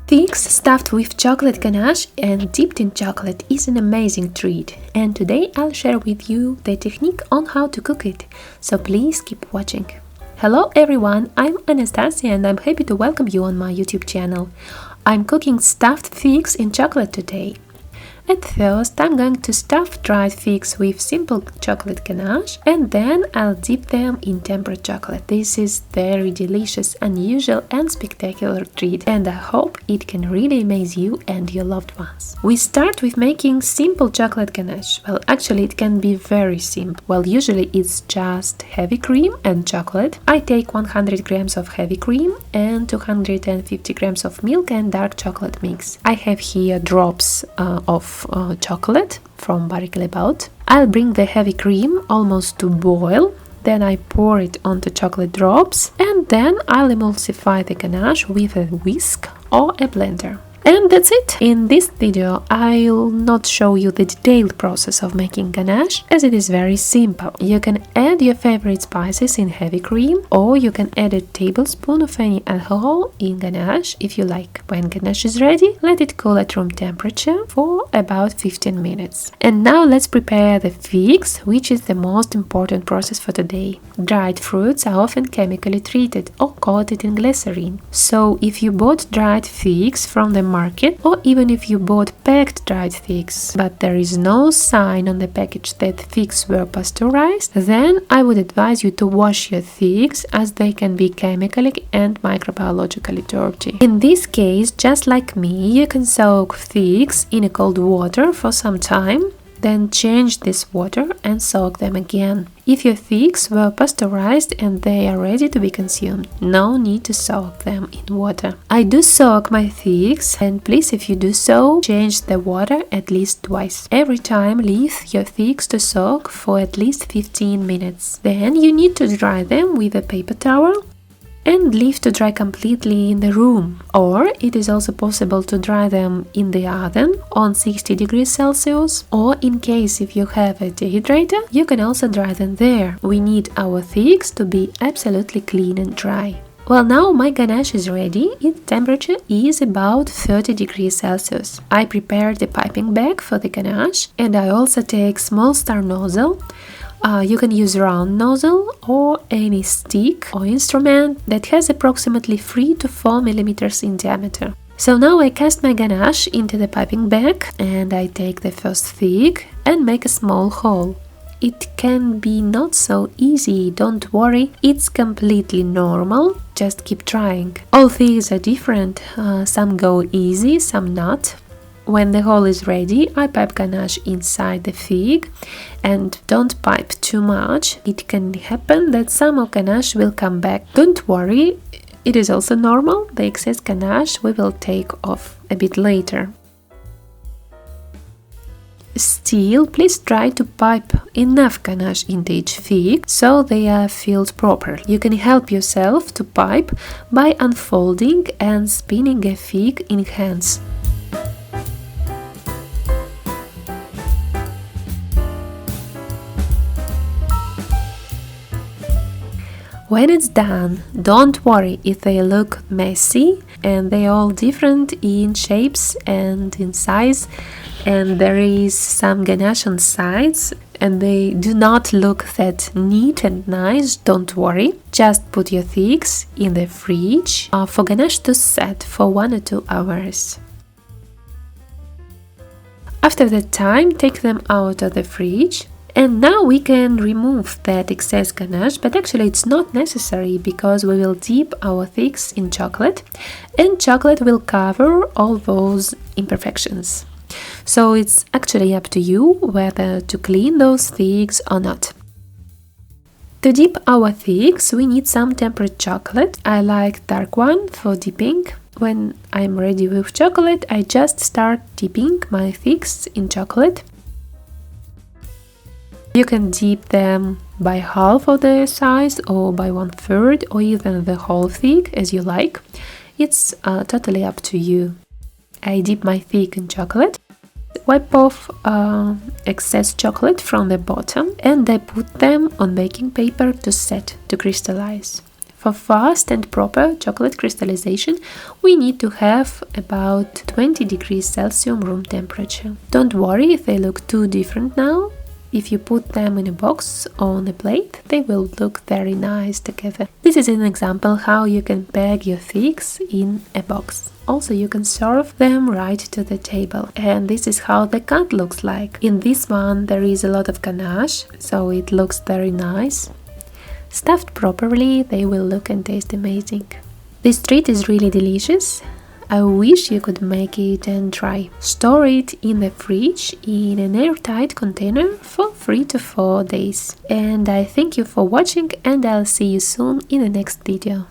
Figs stuffed with chocolate ganache and dipped in chocolate is an amazing treat, and today I'll share with you the technique on how to cook it, so please keep watching. Hello everyone, I'm Anastasia and I'm happy to welcome you on my YouTube channel. I'm cooking stuffed figs in chocolate today. At first, I'm going to stuff dried figs with simple chocolate ganache and then I'll dip them in tempered chocolate. This is very delicious, unusual and spectacular treat, and I hope it can really amaze you and your loved ones. We start with making simple chocolate ganache. Well, actually it can be very simple. Well, usually it's just heavy cream and chocolate. I take 100 grams of heavy cream and 250 grams of milk and dark chocolate mix. I have here drops of chocolate from Barically About. I'll bring the heavy cream almost to boil, then I pour it onto chocolate drops and then I'll emulsify the ganache with a whisk or a blender. And that's it! In this video I'll not show you the detailed process of making ganache, as it is very simple. You can add your favorite spices in heavy cream, or you can add a tablespoon of any alcohol in ganache if you like. When ganache is ready, let it cool at room temperature for about 15 minutes. And now let's prepare the figs, which is the most important process for today. Dried fruits are often chemically treated or coated in glycerine. So if you bought dried figs from the market, or even if you bought packed dried figs, but there is no sign on the package that figs were pasteurized, then I would advise you to wash your figs, as they can be chemically and microbiologically dirty. In this case, just like me, you can soak figs in a cold water for some time, then change this water and soak them again. If your figs were pasteurized and they are ready to be consumed, no need to soak them in water. I do soak my figs, and please, if you do so, change the water at least twice. Every time leave your figs to soak for at least 15 minutes. Then you need to dry them with a paper towel and leave to dry completely in the room, or it is also possible to dry them in the oven on 60 degrees Celsius, or in case if you have a dehydrator, you can also dry them there. We need our figs to be absolutely clean and dry. Well, now my ganache is ready. Its temperature is about 30 degrees Celsius. I prepared the piping bag for the ganache, and I also take small star nozzle. You can use round nozzle or any stick or instrument that has approximately 3 to 4 millimeters in diameter. So now I cast my ganache into the piping bag and I take the first fig and make a small hole. It can be not so easy, don't worry, it's completely normal, just keep trying. All figs are different, some go easy, some not. When the hole is ready, I pipe ganache inside the fig, and don't pipe too much. It can happen that some of ganache will come back. Don't worry, it is also normal. The excess ganache we will take off a bit later. Still, please try to pipe enough ganache into each fig so they are filled properly. You can help yourself to pipe by unfolding and spinning a fig in hands. When it's done, don't worry if they look messy, and they're all different in shapes and in size, and there is some ganache on sides and they do not look that neat and nice. Don't worry, just put your figs in the fridge for ganache to set for 1 or 2 hours. After that time, take them out of the fridge. And now we can remove that excess ganache, but actually it's not necessary because we will dip our figs in chocolate and chocolate will cover all those imperfections. So it's actually up to you whether to clean those figs or not. To dip our figs, we need some tempered chocolate. I like dark one for dipping. When I'm ready with chocolate, I just start dipping my figs in chocolate. You can dip them by half of the size or by 1/3 or even the whole fig as you like. It's totally up to you. I dip my fig in chocolate, wipe off excess chocolate from the bottom and I put them on baking paper to set, to crystallize. For fast and proper chocolate crystallization, we need to have about 20 degrees Celsius room temperature. Don't worry if they look too different now. If you put them in a box or on a plate, they will look very nice together. This is an example how you can bag your figs in a box. Also, you can serve them right to the table. And this is how the cut looks like. In this one there is a lot of ganache, so it looks very nice. Stuffed properly, they will look and taste amazing. This treat is really delicious. I wish you could make it and try. Store it in the fridge in an airtight container for 3 to 4 days. And I thank you for watching, and I'll see you soon in the next video.